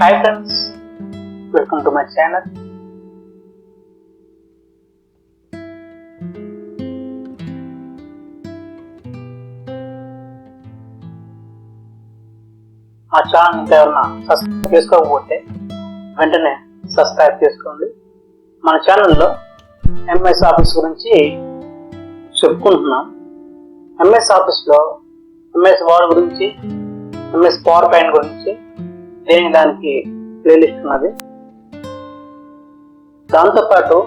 Hi friends, welcome to my channel. మా channel ఇంకా ఎవరైనా సబ్స్క్రైబ్ చేసుకోకపోతే వెంటనే సబ్స్క్రైబ్ చేసుకోండి. మన ఛానల్లో ఎంఎస్ ఆఫీస్ గురించి చెప్పుకుంటున్నాం. ఎంఎస్ ఆఫీస్లో ఎంఎస్ వర్డ్ గురించి, ఎంఎస్ పవర్ పాయింట్ గురించి దానికి ప్లేలిస్ట్ ఉన్నది. దాంతోపాటు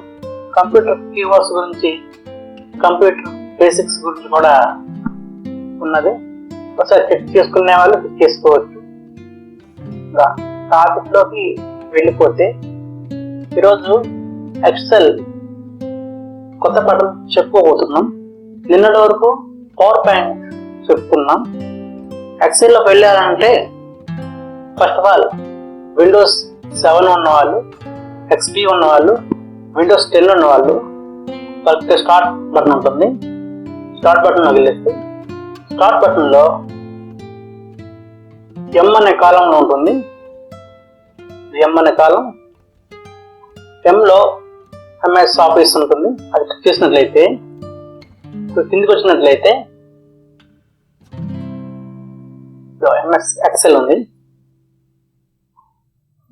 కంప్యూటర్ కీవర్డ్స్ గురించి, కంప్యూటర్ బేసిక్స్ గురించి కూడా ఉన్నది. ఒకసారి చెక్ చేసుకునే వాళ్ళు చెక్ చేసుకోవచ్చు. టాపిక్లోకి వెళ్ళిపోతే ఈరోజు ఎక్సెల్ కొత్త పాఠం చెప్పుకోబోతున్నాం. నిన్నటి వరకు పవర్ పాయింట్ చెప్పుకున్నాం. ఎక్సెల్లోకి వెళ్ళాలంటే ఫస్ట్ ఆఫ్ ఆల్ విండోస్ 7 ఉన్నవాళ్ళు, XP ఉన్నవాళ్ళు, విండోస్ 10 ఉన్నవాళ్ళు వాళ్ళకి స్టార్ట్ బటన్ ఉంటుంది. స్టార్ట్ బటన్ వదిలేస్తే స్టార్ట్ బటన్లో M అనే కాలంలో ఉంటుంది. M అనే కాలం, Mలో ఎంఎస్ ఆఫీస్ ఉంటుంది. అది క్లిక్ చేసినట్లయితే కిందికి వచ్చినట్లయితే ఎంఎస్ ఎక్సెల్ ఉంది.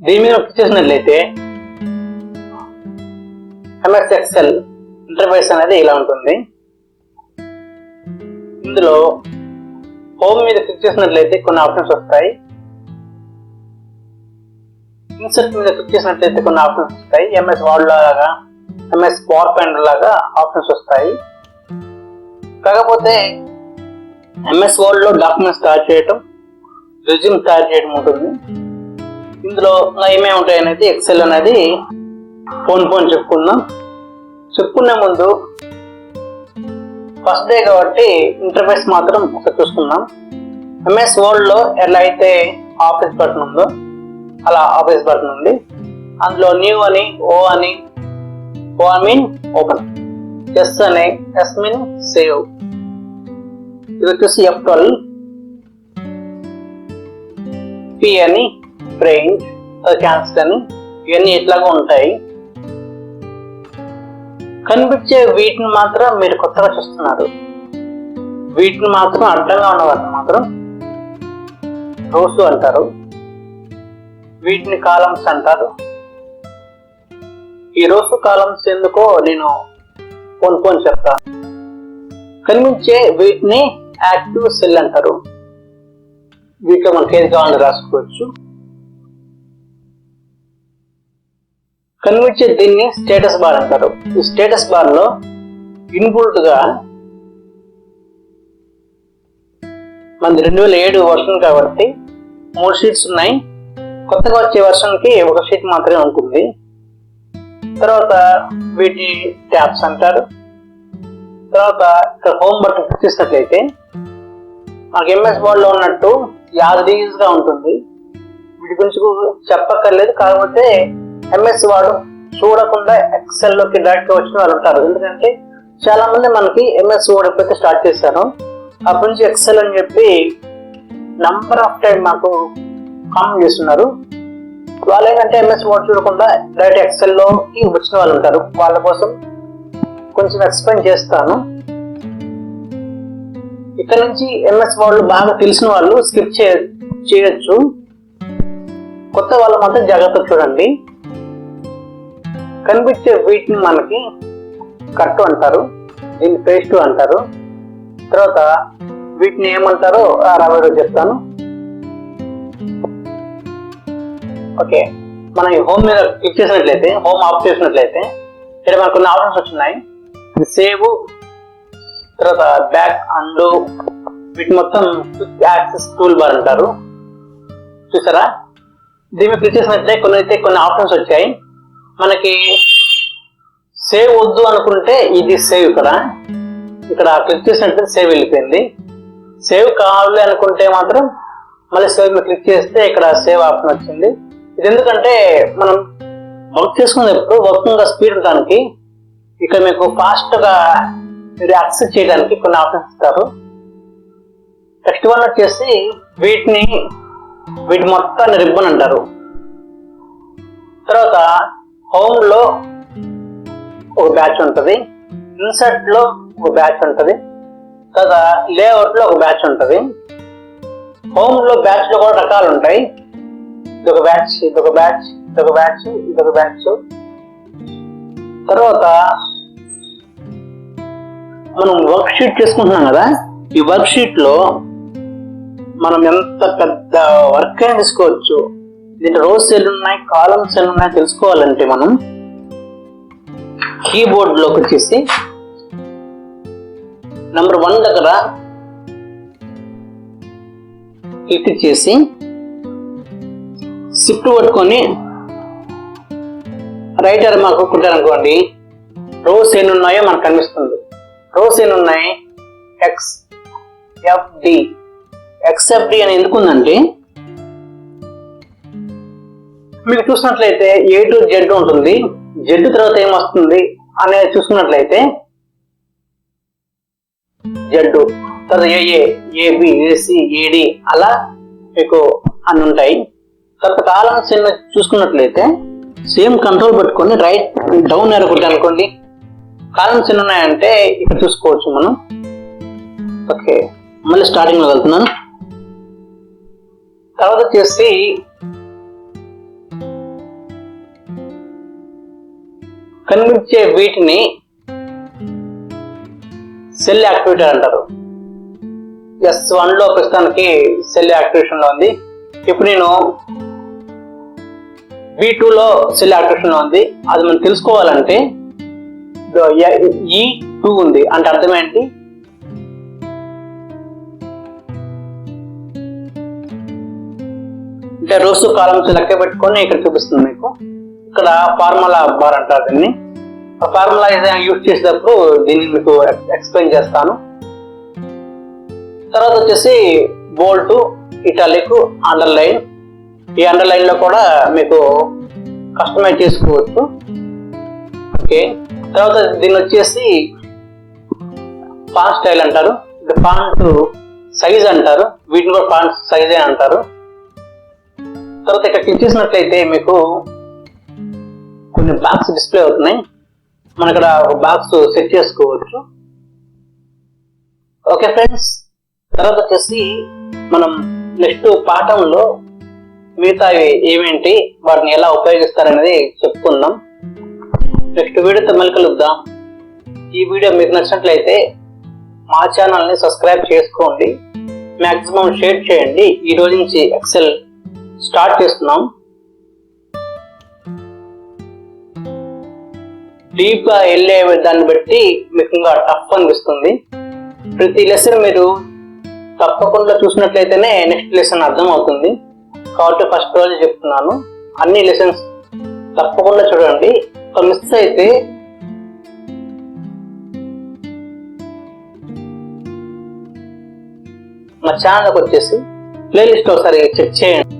దీని మీద క్లిక్ చేసినట్లయితే ఎంఎస్ ఎక్సెల్ ఇంటర్ఫేస్ అనేది ఇలా ఉంటుంది. ఇందులో హోమ్ మీద క్లిక్ చేసినట్లయితే కొన్ని ఆప్షన్స్ వస్తాయి. ఇన్సర్ట్ మీద క్లిక్ చేసినట్లయితే కొన్ని ఆప్షన్స్ వస్తాయి. ఎంఎస్ వర్డ్ లాగా, ఎంఎస్ పవర్ పాయింట్ లాగా ఆప్షన్స్ వస్తాయి. కాకపోతే ఎంఎస్ వర్డ్ లో డాక్యుమెంట్స్ తయారు చేయటం, రెజ్యూమ్ తయారు చేయడం ఉంటుంది. ఇందులో ఏమేమి ఉంటాయి అనేది ఎక్సెల్ అనేది ఫోన్ చెప్పుకునే ముందు ఫస్ట్ డే కాబట్టి ఇంటర్ఫేస్ మాత్రం ఒకసారి చూసుకుందాం. ఎంఎస్ వర్డ్ లో ఎలా అయితే ఆఫీస్ బటన్ ఉందో అలా ఆఫీస్ బటన్ ఉంది. అందులో న్యూ అని, ఓ మీన్ ఓపెన్, ఎస్ అని, ఎస్ మీన్ సేవ్, ఇది వచ్చేసి F12, P అని ప్రింట్, క్యాన్సిల్ అని, ఇవన్నీ ఇట్లాగా ఉంటాయి. కనిపించే వీటిని మాత్రం మీరు కొత్తగా చూస్తున్నారు. వీటిని మాత్రం అడ్డంగా ఉన్న వాటిని మాత్రం రోస్ అంటారు. వీటిని కాలమ్స్ అంటారు. ఈ రోస్ కాలమ్స్ ఎందుకో నేను ఫోన్ చెప్తాను. కనిపించే వీటిని యాక్టివ్ సెల్ అంటారు. వీటిలో మనకి ఏది కావాలని రాసుకోవచ్చు. కనిపించే దీన్ని స్టేటస్ బార్ అంటారు. ఈ స్టేటస్ బార్ లో ఇన్బుల్ట్ గా మనది 2007 వర్షన్ కాబట్టి 3 షీట్స్ ఉన్నాయి. కొత్తగా వచ్చే వర్షన్ కి ఒక షీట్ మాత్రమే ఉంటుంది. తర్వాత వీటి ట్యాబ్స్ అంటారు. తర్వాత ఇక్కడ హోమ్ బటన్ క్లిక్ చేసినట్లయితే మనకి ఎంఎస్ వర్డ్ లో ఉన్నట్టు యాజ్ గా ఉంటుంది. వీటి గురించి చెప్పక్కర్లేదు. కాకపోతే ఎంఎస్ వాడు చూడకుండా ఎక్సెల్ లోకి డైరెక్ట్ గా వచ్చిన వాళ్ళు ఉంటారు. ఎందుకంటే చాలా మంది మనకి ఎంఎస్ వర్డ్ ఎప్పుడైతే స్టార్ట్ చేశారో అప్పటి నుంచి ఎక్సెల్ అని చెప్పి నంబర్ ఆఫ్ టైం మాకు కామెంట్ చేస్తున్నారు. వాళ్ళు ఏంటంటే ఎంఎస్ వర్డ్ చూడకుండా డైరెక్ట్ ఎక్సెల్ లోకి వచ్చిన వాళ్ళు ఉంటారు. వాళ్ళ కోసం కొంచెం ఎక్స్ప్లెయిన్ చేస్తాను. ఇక్కడ నుంచి ఎంఎస్ వర్డ్ బాగా తెలిసిన వాళ్ళు స్కిప్ చేయొచ్చు. కొత్త వాళ్ళు మాత్రం జాగ్రత్తగా చూడండి. కనిపించే వీటిని మనకి కట్ అంటారు, దీన్ని పేస్ట్ అంటారు. తర్వాత వీటిని ఏమంటారో రాబోయే రోజు చెప్తాను. ఓకే, మనం ఈ హోమ్ మీద క్లిక్ చేసినట్లయితే, హోమ్ ఆఫ్ చేసినట్లయితే ఇక్కడ మనకు కొన్ని ఆప్షన్స్ వచ్చినాయి. సేవ్, తర్వాత బ్యాక్, అండు, వీటి మొత్తం క్విక్ యాక్సెస్ టూల్ బార్ అంటారు. చూసారా? దీన్ని క్లిక్ చేసినట్లయితే కొన్ని ఆప్షన్స్ వచ్చాయి. మనకి సేవ్ వద్దు అనుకుంటే ఇది సేవ్, ఇక్కడ క్లిక్ చేసినట్లయితే సేవ్ వెళ్ళిపోయింది. సేవ్ కావాలి అనుకుంటే మాత్రం మళ్ళీ సేవ్ మీద క్లిక్ చేస్తే ఇక్కడ సేవ్ ఆప్షన్ వచ్చింది. ఇది ఎందుకంటే మనం వర్క్ చేసుకునేటప్పుడు వర్కింగ్ స్పీడ్ ఉండడానికి ఇక్కడ మీకు ఫాస్ట్ గా మీరు యాక్సెస్ చేయడానికి కొన్ని ఆప్షన్స్ ఇస్తారు. నెక్స్ట్ వన్ వచ్చేసి వీటి మొత్తాన్ని రిబ్బన్ అంటారు. తర్వాత హోమ్లో ఒక బ్యాచ్ ఉంటుంది, ఇన్సర్ట్లో ఒక బ్యాచ్ ఉంటుంది, తర్వాత లేఅవుట్లో ఒక బ్యాచ్ ఉంటుంది. హోమ్లో బ్యాచ్లో కూడా రకాలు ఉంటాయి. ఇదొక బ్యాచ్, ఇదొక బ్యాచ్, ఇదొక బ్యాచ్, ఇదొక బ్యాచ్. తర్వాత మనం వర్క్ షీట్ చేసుకుంటున్నాం కదా, ఈ వర్క్ షీట్ లో మనం ఎంత పెద్ద వర్క్ అయినా తీసుకోవచ్చు. దీంట్లో రోస్ ఎన్ని ఉన్నాయి, కాలమ్స్ ఎన్ని ఉన్నాయి తెలుసుకోవాలంటే మనం కీబోర్డ్ లోకి వచ్చేసి నెంబర్ 1 దగ్గర క్లిక్ చేసి షిఫ్ట్ పట్టుకొని రైట్ ఆర్మ్ మార్క్ కొట్టారనుకోండి, రోస్ ఎన్ని ఉన్నాయో మనకు కనిపిస్తుంది. రోస్ ఎన్ని ఉన్నాయి, XFD. XFD అని ఎందుకు ఉందంటే మీకు చూసినట్లయితే A to Z ఉంటుంది, Z తర్వాత ఏమొస్తుంది అనేది చూసుకున్నట్లయితే Z తర్వాత AA, AB, AC, AD అలా మీకు అన్ని ఉంటాయి. తర్వాత కాలమ్స్ చూసుకున్నట్లయితే సేమ్ కంట్రోల్ పెట్టుకొని రైట్ డౌన్ ఏరో అనుకోండి, కాలమ్స్ ఎన్ని ఉన్నాయంటే ఇక్కడ చూసుకోవచ్చు మనం. ఓకే, మళ్ళీ స్టార్టింగ్ లో వెళ్తున్నాను. తర్వాత వచ్చేసి కనిపించే వీటిని సెల్ యాక్టివేటర్ అంటారు. S1 లో ప్రస్తుతానికి సెల్ యాక్టివేషన్ లో ఉంది. ఇప్పుడు నేను B2 లో సెల్ యాక్టివేషన్ లో ఉంది. అది మనం తెలుసుకోవాలంటే E2 ఉంది అంటే అర్థం ఏంటి, అంటే రోస్ కాలమ్స్ లెక్క పెట్టుకొని ఇక్కడ చూపిస్తుంది మీకు. ఇక్కడ ఫార్ములా బార్ అంటారు దీన్ని. ఫార్ములా యూజ్ చేసేటప్పుడు దీన్ని మీకు ఎక్స్ప్లెయిన్ చేస్తాను. తర్వాత వచ్చేసి బోల్డ్, ఇటాలిక్, అండర్లైన్. ఈ అండర్లైన్ లో కూడా మీకు కస్టమైజ్ చేసుకోవచ్చు. ఓకే, తర్వాత దీన్ని వచ్చేసి ఫాంట్ స్టైల్ అంటారు, ఇది ఫాంట్ సైజ్ అంటారు, వీటిని కూడా ఫాంట్ సైజే అంటారు. తర్వాత ఇక్కడ క్లిక్ చేసినట్లయితే మీకు కొన్ని బాక్స్ డిస్ప్లే అవుతున్నాయి. మనం ఇక్కడ ఒక బాక్స్ సెట్ చేసుకోవచ్చు. ఓకే ఫ్రెండ్స్, తర్వాత వచ్చేసి మనం నెక్స్ట్ పాఠంలో మిగతా ఏమేంటి వాటిని ఎలా ఉపయోగిస్తారనేది చెప్పుకుందాం. నెక్స్ట్ వీడియోతో మళ్ళీ కలుద్దాం. ఈ వీడియో మీకు నచ్చినట్లయితే మా ఛానల్ని సబ్స్క్రైబ్ చేసుకోండి, మ్యాక్సిమం షేర్ చేయండి. ఈ రోజు నుంచి ఎక్సెల్ స్టార్ట్ చేస్తున్నాం. డీప్ గా వెళ్ళే దాన్ని బట్టి మీకు ఇంకా టఫ్ అనిపిస్తుంది. ప్రతి లెసన్ మీరు తప్పకుండా చూసినట్లయితేనే నెక్స్ట్ లెసన్ అర్థం అవుతుంది. కాబట్టి ఫస్ట్ రోజు చెప్తున్నాను, అన్ని లెసన్స్ తప్పకుండా చూడండి. మిస్ అయితే మా ఛానల్కి వచ్చేసి ప్లేలిస్ట్ ఒకసారి చెక్ చేయండి.